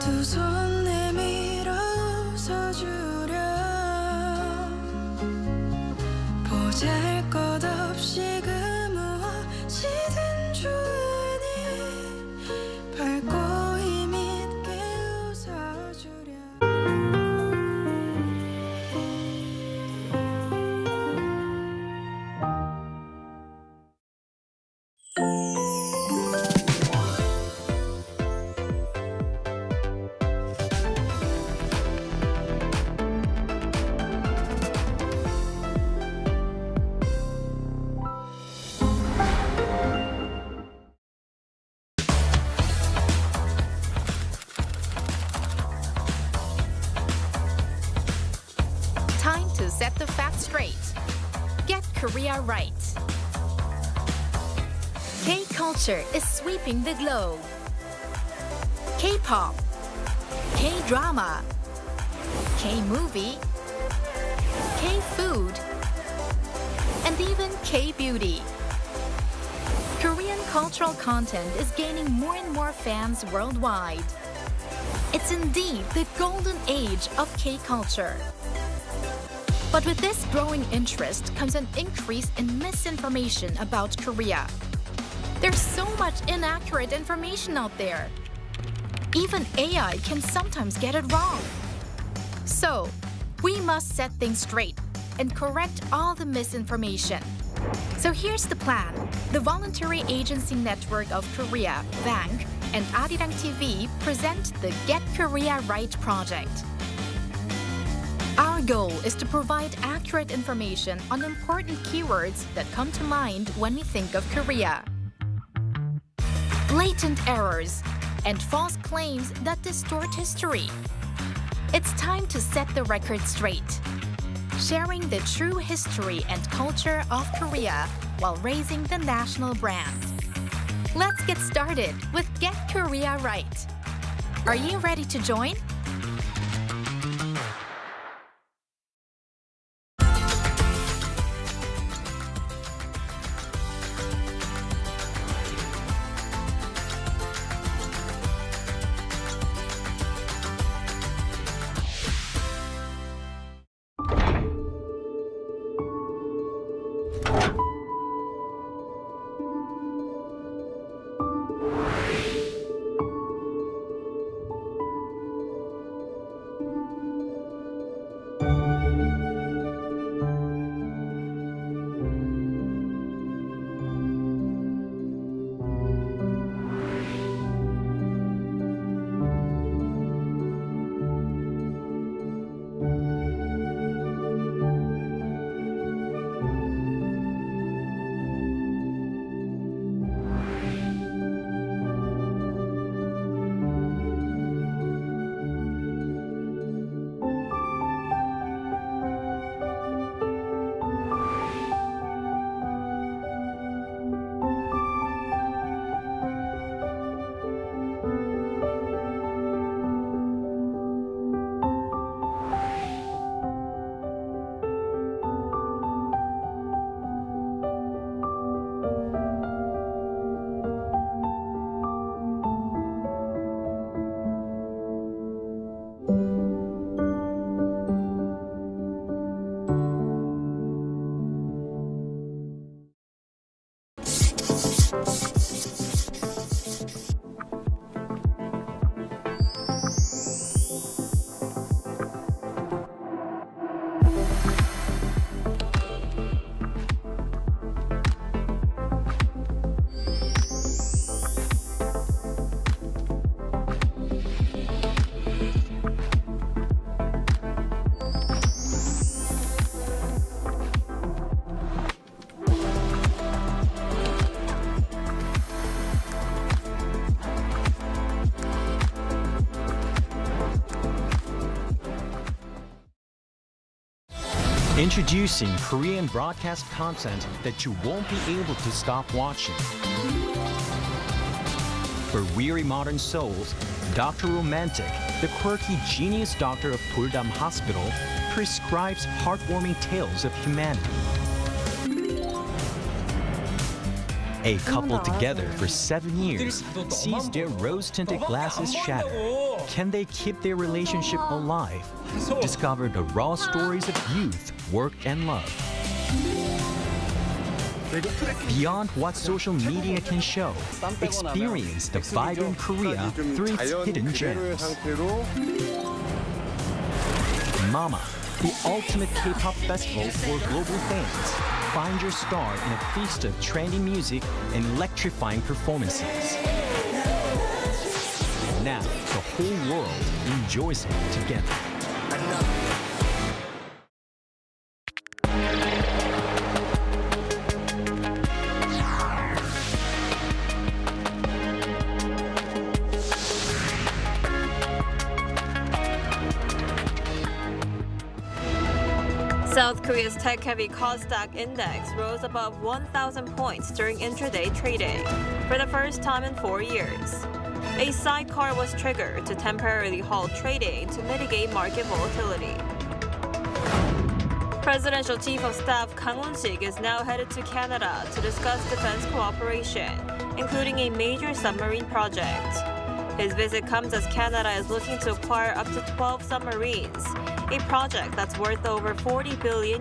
두 손 내밀어 서주렴 보잘것없이 그 무엇이든 주으니 밝고 힘있게 웃어주렴. Time to set the facts straight. Get Korea right. K-culture is sweeping the globe. K-pop, K-drama, K-movie, K-food, and even K-beauty. Korean cultural content is gaining more and more fans worldwide. It's indeed the golden age of K-culture. But with this growing interest comes an increase in misinformation about Korea. There's so much inaccurate information out there. Even AI can sometimes get it wrong. So, we must set things straight and correct all the misinformation. So here's the plan. The Voluntary Agency Network of Korea, VANG, and Arirang TV present the Get Korea Right project. Our goal is to provide accurate information on important keywords that come to mind when we think of Korea. Blatant errors and false claims that distort history. It's time to set the record straight, sharing the true history and culture of Korea while raising the national brand. Let's get started with Get Korea Right. Are you ready to join? Introducing Korean broadcast content that you won't be able to stop watching. For weary modern souls, Dr. Romantic, the quirky genius doctor of Puldam Hospital, prescribes heartwarming tales of humanity. A couple together for 7 years sees their rose-tinted glasses shatter. Can they keep their relationship alive? Discover the raw stories of youth, work, and love. Beyond what social media can show, experience the vibrant Korea through its hidden gems. Mama, the ultimate K-pop festival for global fans. Find your star in a feast of trendy music and electrifying performances. Now, the whole world enjoys it together. South Korea's tech-heavy KOSDAQ index rose above 1,000 points during intraday trading for the first time in 4 years. A sidecar was triggered to temporarily halt trading to mitigate market volatility. Presidential Chief of Staff Kang Won-sik is now headed to Canada to discuss defense cooperation, including a major submarine project. His visit comes as Canada is looking to acquire up to 12 submarines, a project that's worth over $40 billion.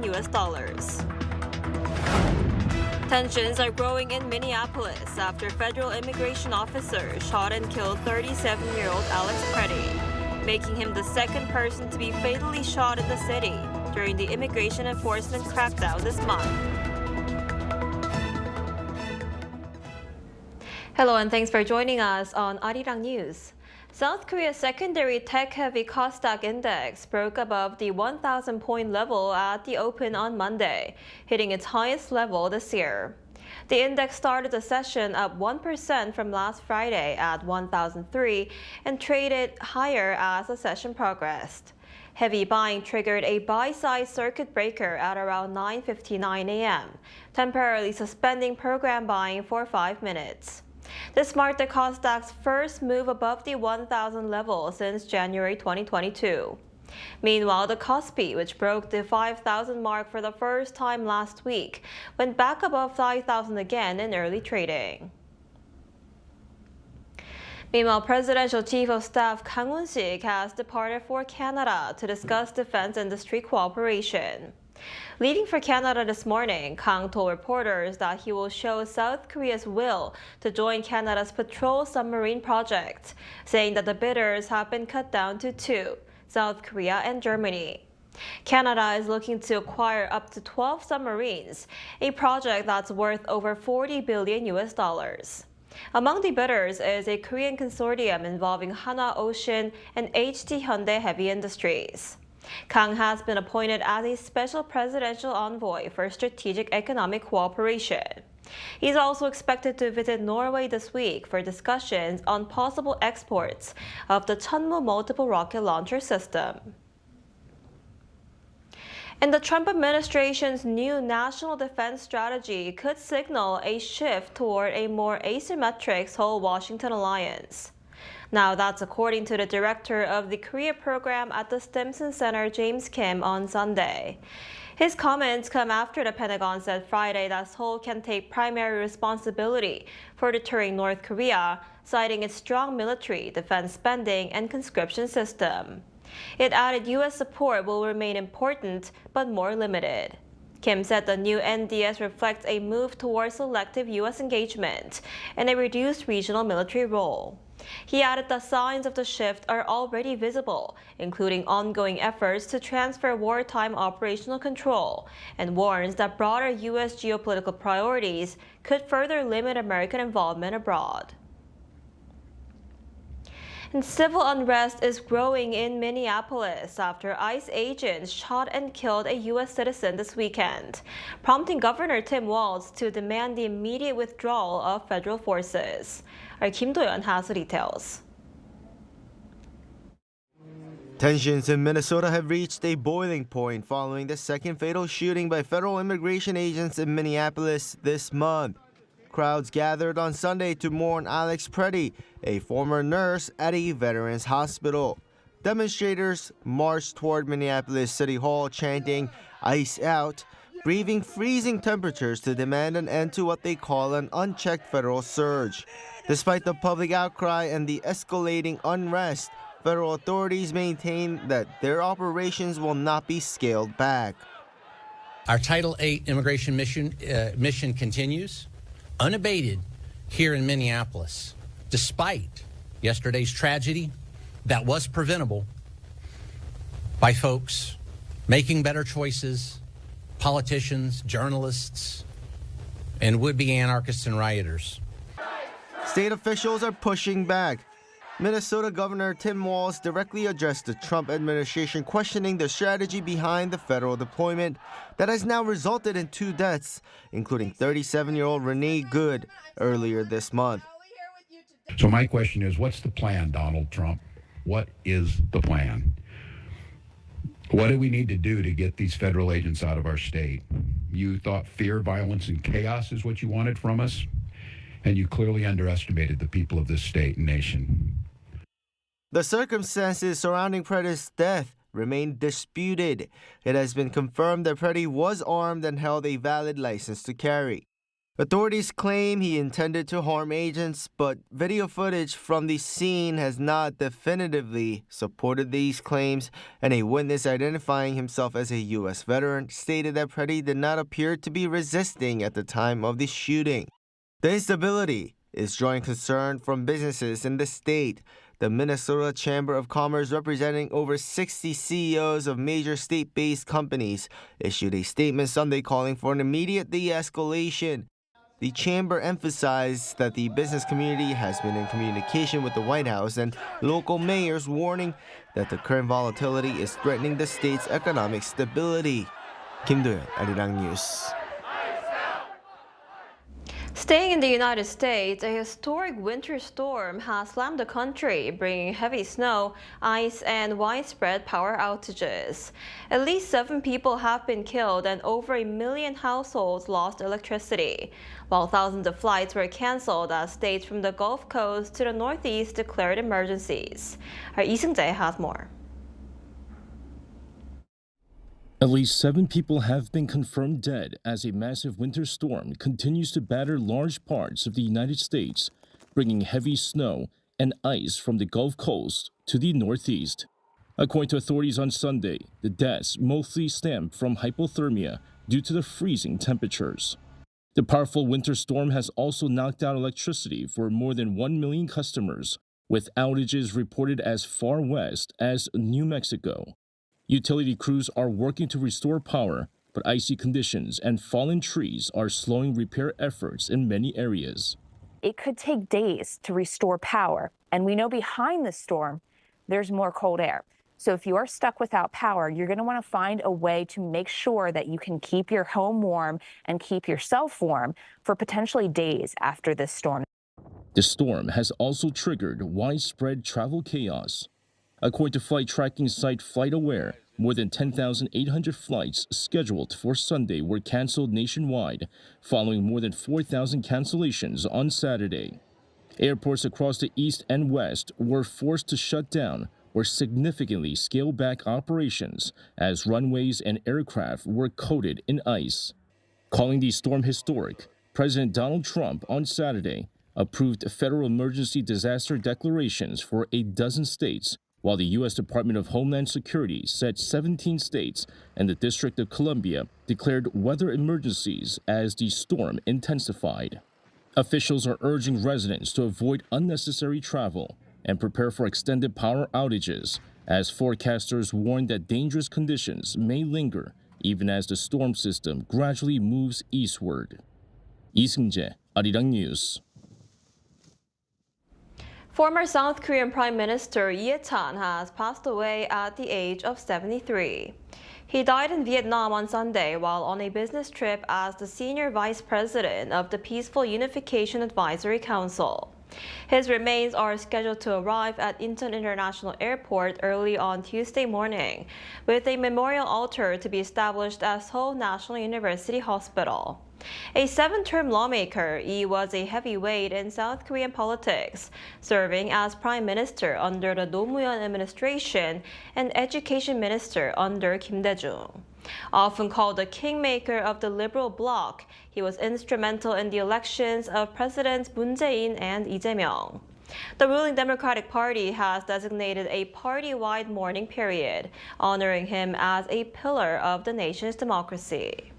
Tensions are growing in Minneapolis after federal immigration officers shot and killed 37-year-old Alex Pretti, making him the second person to be fatally shot in the city during the immigration enforcement crackdown this month. Hello and thanks for joining us on Arirang News. South Korea's secondary tech-heavy KOSDAQ index broke above the 1,000-point level at the open on Monday, hitting its highest level this year. The index started the session up 1% from last Friday at 1,003 and traded higher as the session progressed. Heavy buying triggered a buy-side circuit breaker at around 9:59 a.m., temporarily suspending program buying for 5 minutes. This marked the KOSDAQ's first move above the 1,000 level since January 2022. Meanwhile, the Kospi, which broke the 5,000 mark for the first time last week, went back above 5,000 again in early trading. Meanwhile, Presidential Chief of Staff Kang Won-sik has departed for Canada to discuss defense industry cooperation. Leaving for Canada this morning, Kang told reporters that he will show South Korea's will to join Canada's patrol submarine project, saying that the bidders have been cut down to 2, South Korea and Germany. Canada is looking to acquire up to 12 submarines, a project that's worth over $40 billion. Among the bidders is a Korean consortium involving Hanwha Ocean and HD Hyundai Heavy Industries. Kang has been appointed as a special presidential envoy for strategic economic cooperation. He's also expected to visit Norway this week for discussions on possible exports of the Chunmoo multiple rocket launcher system. And the Trump administration's new national defense strategy could signal a shift toward a more asymmetric Seoul-Washington alliance. Now, that's according to the director of the Korea program at the Stimson Center, James Kim, on Sunday. His comments come after the Pentagon said Friday that Seoul can take primary responsibility for deterring North Korea, citing its strong military, defense spending, and conscription system. It added U.S. support will remain important, but more limited. Kim said the new NDS reflects a move towards selective U.S. engagement and a reduced regional military role. He added that signs of the shift are already visible, including ongoing efforts to transfer wartime operational control, and warns that broader U.S. geopolitical priorities could further limit American involvement abroad. And civil unrest is growing in Minneapolis after ICE agents shot and killed a U.S. citizen this weekend, prompting Governor Tim Walz to demand the immediate withdrawal of federal forces. Our Kim Do-yeon has the details. Tensions in Minnesota have reached a boiling point following the second fatal shooting by federal immigration agents in Minneapolis this month. Crowds gathered on Sunday to mourn Alex Pretti, a former nurse at a veterans hospital. Demonstrators marched toward Minneapolis City Hall chanting "ICE out," braving freezing temperatures to demand an end to what they call an unchecked federal surge. Despite the public outcry and the escalating unrest, federal authorities maintain that their operations will not be scaled back. Our Title VIII immigration mission continues unabated here in Minneapolis, despite yesterday's tragedy that was preventable by folks making better choices, politicians, journalists, and would-be anarchists and rioters. State officials are pushing back. Minnesota Governor Tim Walz directly addressed the Trump administration, questioning the strategy behind the federal deployment that has now resulted in 2 deaths, including 37-year-old Renee Good earlier this month. So my question is, what's the plan, Donald Trump? What is the plan? What do we need to do to get these federal agents out of our state? You thought fear, violence, and chaos is what you wanted from us, and you clearly underestimated the people of this state and nation. The circumstances surrounding Pretti's death remain disputed. It has been confirmed that Pretti was armed and held a valid license to carry. Authorities claim he intended to harm agents, but video footage from the scene has not definitively supported these claims, and a witness identifying himself as a U.S. veteran stated that Pretti did not appear to be resisting at the time of the shooting. The instability is drawing concern from businesses in the state. The Minnesota Chamber of Commerce, representing over 60 CEOs of major state-based companies, issued a statement Sunday calling for an immediate de-escalation. The chamber emphasized that the business community has been in communication with the White House and local mayors, warning that the current volatility is threatening the state's economic stability. Kim Do-yeon, Arirang News. Staying in the United States, a historic winter storm has slammed the country, bringing heavy snow, ice, and widespread power outages. At least 7 people have been killed and over 1 million households lost electricity, while thousands of flights were canceled as states from the Gulf Coast to the Northeast declared emergencies. Our Lee Seung-jae has more. At least 7 people have been confirmed dead as a massive winter storm continues to batter large parts of the United States, bringing heavy snow and ice from the Gulf Coast to the Northeast. According to authorities on Sunday, the deaths mostly stemmed from hypothermia due to the freezing temperatures. The powerful winter storm has also knocked out electricity for more than 1 million customers, with outages reported as far west as New Mexico. Utility crews are working to restore power, but icy conditions and fallen trees are slowing repair efforts in many areas. It could take days to restore power, and we know behind the storm, there's more cold air. So if you are stuck without power, you're going to want to find a way to make sure that you can keep your home warm and keep yourself warm for potentially days after this storm. The storm has also triggered widespread travel chaos. According to flight tracking site FlightAware, more than 10,800 flights scheduled for Sunday were canceled nationwide, following more than 4,000 cancellations on Saturday. Airports across the East and West were forced to shut down or significantly scale back operations as runways and aircraft were coated in ice. Calling the storm historic, President Donald Trump on Saturday approved federal emergency disaster declarations for 12 states, while the U.S. Department of Homeland Security said 17 states and the District of Columbia declared weather emergencies as the storm intensified. Officials are urging residents to avoid unnecessary travel and prepare for extended power outages, as forecasters warn that dangerous conditions may linger even as the storm system gradually moves eastward. Lee Seung-jae, Arirang News. Former South Korean Prime Minister Lee Hae-chan has passed away at the age of 73. He died in Vietnam on Sunday while on a business trip as the senior vice president of the Peaceful Unification Advisory Council. His remains are scheduled to arrive at Incheon International Airport early on Tuesday morning, with a memorial altar to be established at Seoul National University Hospital. A 7-term lawmaker, Lee was a heavyweight in South Korean politics, serving as prime minister under the Nomuyon administration and education minister under Kim Dae-jung. Often called the kingmaker of the liberal bloc, he was instrumental in the elections of Presidents Moon Jae-in and Lee Jae-myung. The ruling Democratic Party has designated a party-wide mourning period, honoring him as a pillar of the nation's democracy.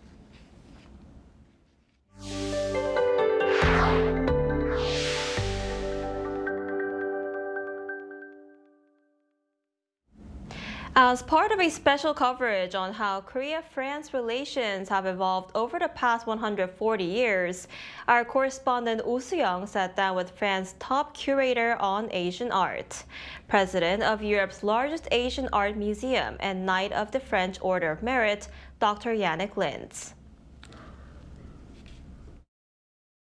As part of a special coverage on how Korea-France relations have evolved over the past 140 years, our correspondent Oh Soo-young sat down with France's top curator on Asian art, president of Europe's largest Asian art museum and Knight of the French Order of Merit, Dr. Yannick Lintz.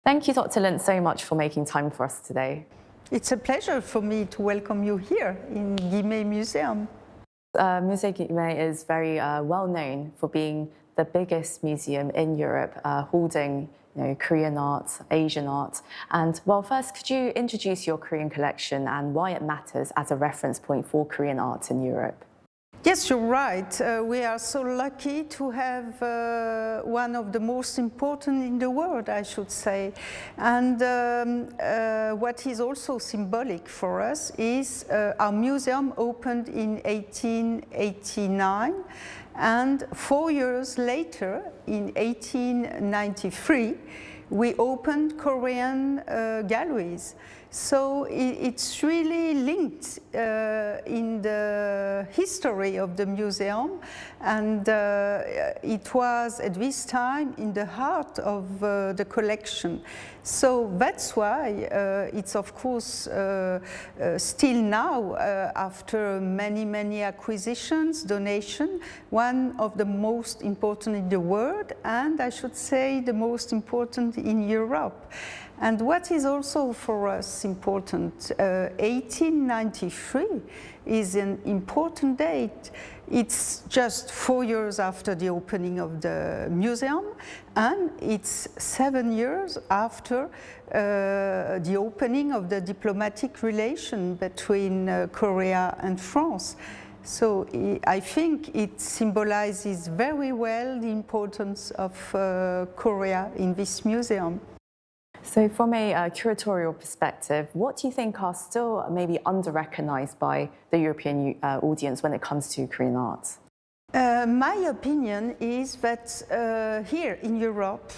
Thank you, Dr. Lintz, so much for making time for us today. It's a pleasure for me to welcome you here in Guimet Museum. Musée Guimet is very well known for being the biggest museum in Europe, holding Korean art, Asian art. And well, first, could you introduce your Korean collection and why it matters as a reference point for Korean art in Europe? Yes, you're right. We are so lucky to have one of the most important in the world, I should say. And what is also symbolic for us is our museum opened in 1889, and 4 years later, in 1893, we opened Korean galleries. So it's really linked in the history of the museum, and it was at this time in the heart of the collection. So that's why it's of course still now, after many acquisitions, donation, one of the most important in the world, and I should say the most important in Europe. And what is also for us important, 1893 is an important date. It's just 4 years after the opening of the museum, and it's 7 years after the opening of the diplomatic relation between Korea and France. So I think it symbolizes very well the importance of Korea in this museum. So from a curatorial perspective, what do you think are still maybe under-recognized by the European audience when it comes to Korean art? My opinion is that here in Europe,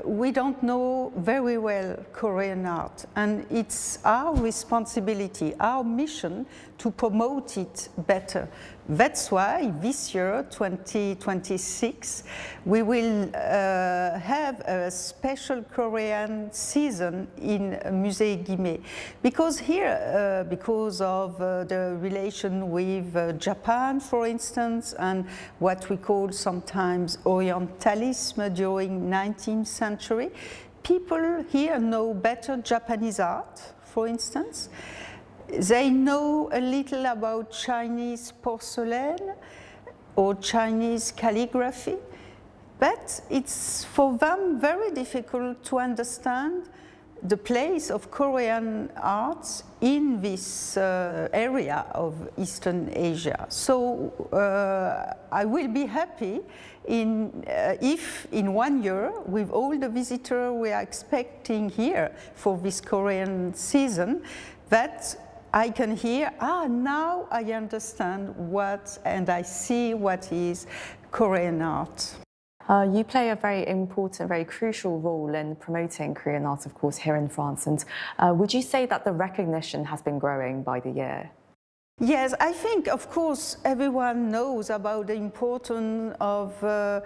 we don't know very well Korean art, and it's our responsibility, our mission to promote it better. That's why this year, 2026, we will have a special Korean season in Musée Guimet. Because here, because of the relation with Japan, for instance, and what we call sometimes Orientalism during 19th century, people here know better Japanese art, for instance. They know a little about Chinese porcelain or Chinese calligraphy, but it's for them very difficult to understand the place of Korean arts in this area of Eastern Asia. So I will be happy if in 1 year, with all the visitors we are expecting here for this Korean season, that I can hear, now I understand what, and I see what is Korean art. You play a very important, very crucial role in promoting Korean art, of course, here in France. And would you say that the recognition has been growing by the year? Yes, I think, of course, everyone knows about the importance of the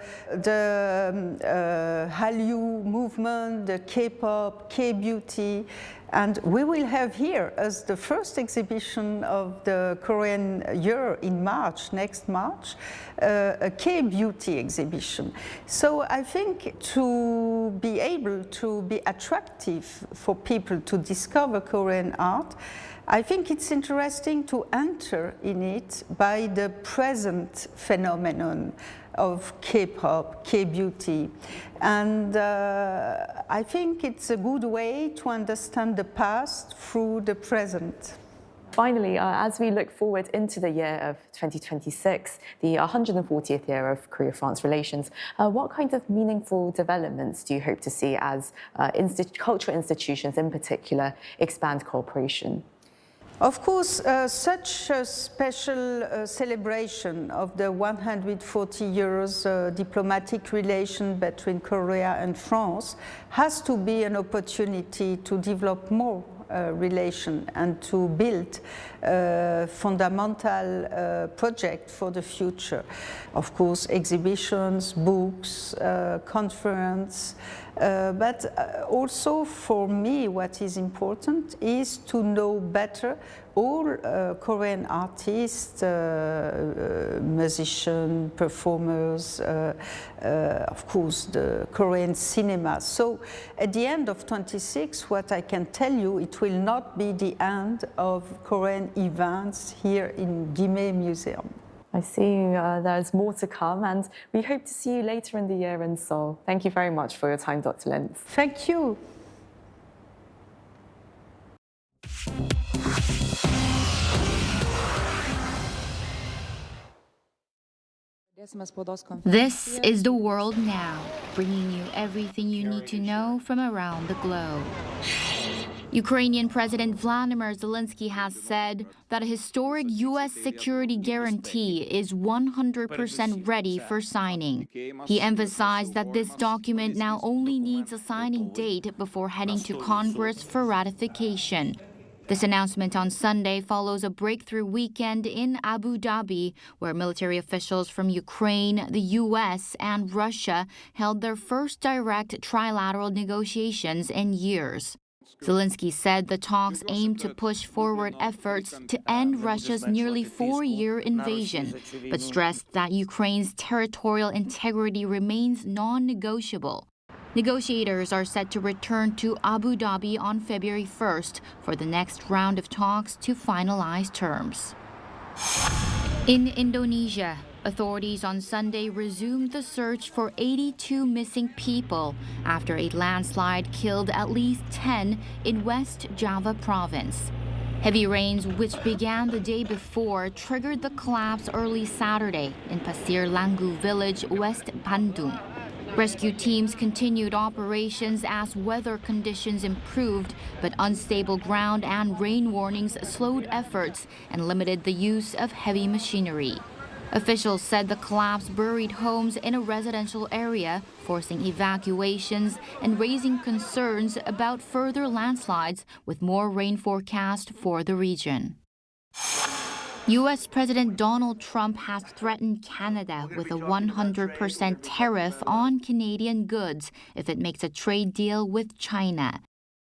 Hallyu movement, the K-pop, K-beauty, and we will have here as the first exhibition of the Korean year in March, next March, a K-beauty exhibition. So I think to be able to be attractive for people to discover Korean art, I think it's interesting to enter in it by the present phenomenon of K-pop, K-beauty. And I think it's a good way to understand the past through the present. Finally, as we look forward into the year of 2026, the 140th year of Korea-France relations, what kind of meaningful developments do you hope to see as cultural institutions in particular expand cooperation? Of course, such a special celebration of the 140 years diplomatic relation between Korea and France has to be an opportunity to develop more relation and to build a fundamental project for the future. Of course, exhibitions, books, conference, but also for me what is important is to know better all Korean artists, musicians, performers, of course the Korean cinema. So at the end of 26, what I can tell you, it will not be the end of Korean events here in Guimet Museum. I see there's more to come, and we hope to see you later in the year in Seoul. Thank you very much for your time, Dr. Lintz. Thank you. This is the world now, bringing you everything you need to know from around the globe. Ukrainian President Vladimir Zelensky has said that a historic U.S. security guarantee is 100% ready for signing. He emphasized that this document now only needs a signing date before heading to Congress for ratification. This announcement on Sunday follows a breakthrough weekend in Abu Dhabi, where military officials from Ukraine, the U.S., and Russia held their first direct trilateral negotiations in years. Zelensky said the talks aim to push forward efforts to end Russia's nearly 4-year invasion, but stressed that Ukraine's territorial integrity remains non-negotiable. Negotiators are set to return to Abu Dhabi on February 1st for the next round of talks to finalize terms. In Indonesia, authorities on Sunday resumed the search for 82 missing people after a landslide killed at least 10 in West Java province. Heavy rains, which began the day before, triggered the collapse early Saturday in Pasir Langgu village, West Bandung. Rescue teams continued operations as weather conditions improved, but unstable ground and rain warnings slowed efforts and limited the use of heavy machinery. Officials said the collapse buried homes in a residential area, forcing evacuations and raising concerns about further landslides with more rain forecast for the region. U.S. President Donald Trump has threatened Canada with a 100% tariff on Canadian goods if it makes a trade deal with China.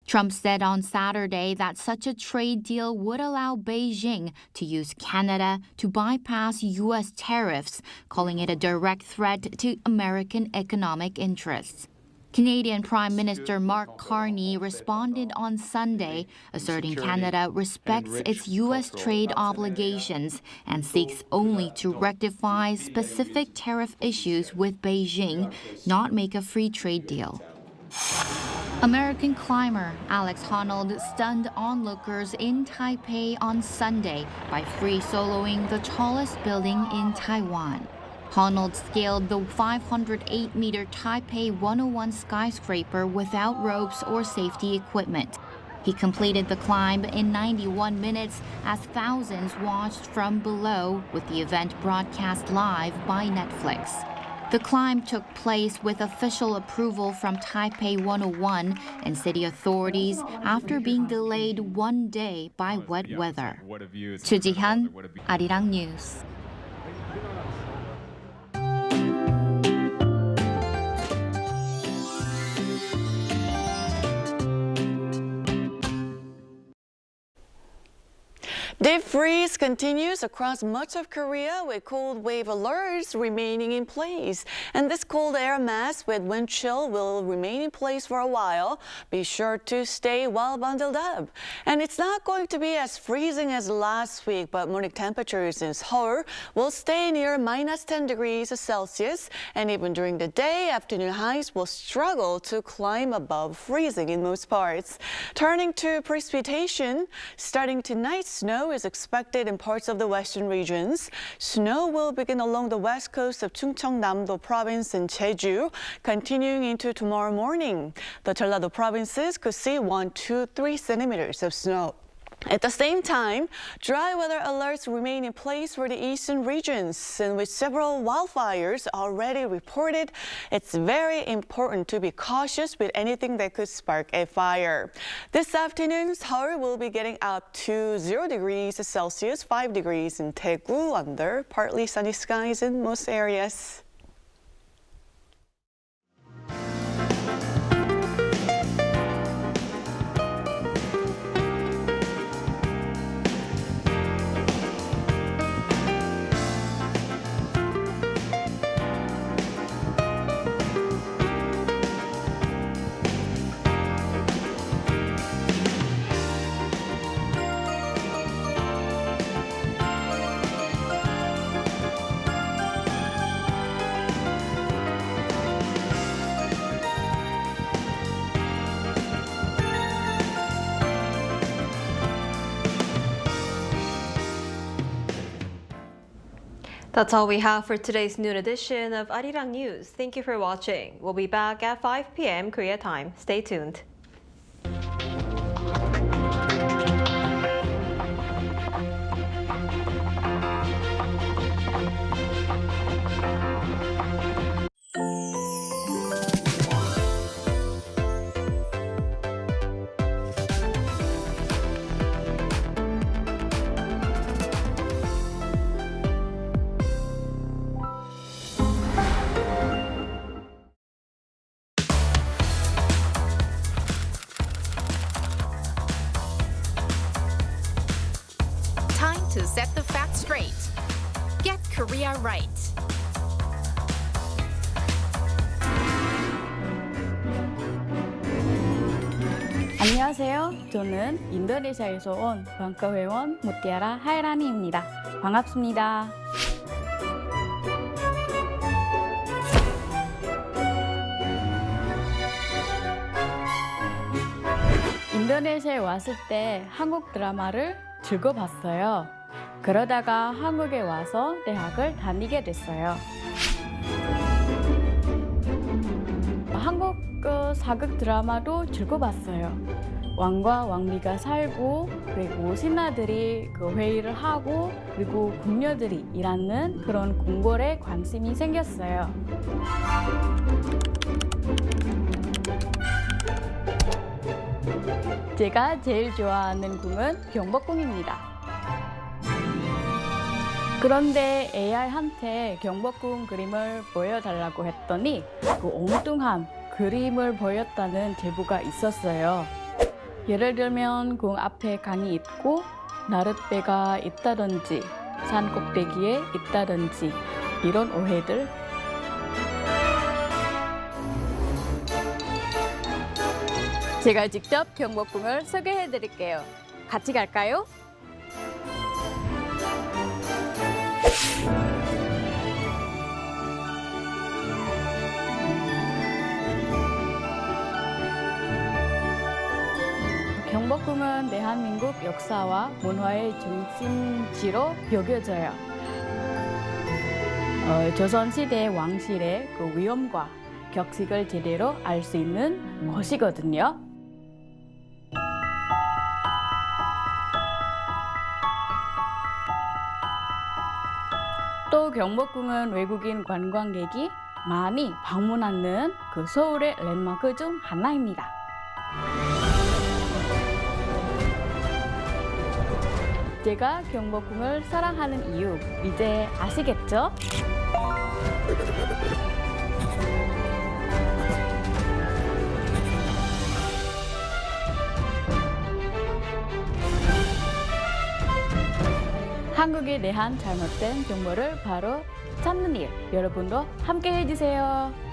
Trump said on Saturday that such a trade deal would allow Beijing to use Canada to bypass U.S. tariffs, calling it a direct threat to American economic interests. Canadian Prime Minister Mark Carney responded on Sunday, asserting Canada respects its U.S. trade obligations and seeks only to rectify specific tariff issues with Beijing, not make a free trade deal. American climber Alex Honnold stunned onlookers in Taipei on Sunday by free soloing the tallest building in Taiwan. Honnold scaled the 508-meter Taipei 101 skyscraper without ropes or safety equipment. He completed the climb in 91 minutes as thousands watched from below, with the event broadcast live by Netflix. The climb took place with official approval from Taipei 101 and city authorities after being delayed 1 day by wet weather. Chu Ji-hyun, Arirang News. Deep freeze continues across much of Korea with cold wave alerts remaining in place. And this cold air mass with wind chill will remain in place for a while. Be sure to stay well bundled up. And it's not going to be as freezing as last week, but morning temperatures in Seoul will stay near -10 degrees Celsius. And even during the day, afternoon highs will struggle to climb above freezing in most parts. Turning to precipitation, starting tonight, snow snow is expected in parts of the western regions. Snow will begin along the west coast of Chungcheongnam-do province and Jeju, continuing into tomorrow morning. The Jeollado provinces could see 1, 2, 3 centimeters of snow. At the same time, dry weather alerts remain in place for the eastern regions, and with several wildfires already reported, it's very important to be cautious with anything that could spark a fire. This afternoon, Seoul will be getting up to 0 degrees Celsius, 5 degrees in Daegu, under partly sunny skies in most areas. That's all we have for today's noon edition of Arirang News. Thank you for watching. We'll be back at 5 p.m. Korea time. Stay tuned. To set the facts straight. Get Korea right. 안녕하세요. 저는 인도네시아에서 온 방과 회원 무티아라 하이라니입니다. 반갑습니다. 인도네시아에 왔을 때 한국 드라마를 즐겨봤어요. 그러다가 한국에 와서 대학을 다니게 됐어요. 한국 사극 드라마도 즐겨봤어요. 왕과 왕비가 살고 그리고 신하들이 회의를 하고 그리고 궁녀들이 일하는 그런 궁궐에 관심이 생겼어요. 제가 제일 좋아하는 궁은 경복궁입니다. 그런데 AI한테 경복궁 그림을 보여달라고 했더니 엉뚱한 그림을 보였다는 제보가 있었어요. 예를 들면 궁 앞에 강이 있고 나룻배가 있다든지 산 꼭대기에 있다든지 이런 오해들. 제가 직접 경복궁을 소개해 드릴게요. 같이 갈까요? 경복궁은 대한민국 역사와 문화의 중심지로 여겨져요. 조선시대 왕실의 위엄과 격식을 제대로 알 수 있는 곳이거든요. 또 경복궁은 외국인 관광객이 많이 방문하는 서울의 랜드마크 중 하나입니다. 제가 경복궁을 사랑하는 이유 이제 아시겠죠? 한국에 대한 잘못된 정보를 바로 찾는 일, 여러분도 함께 해주세요.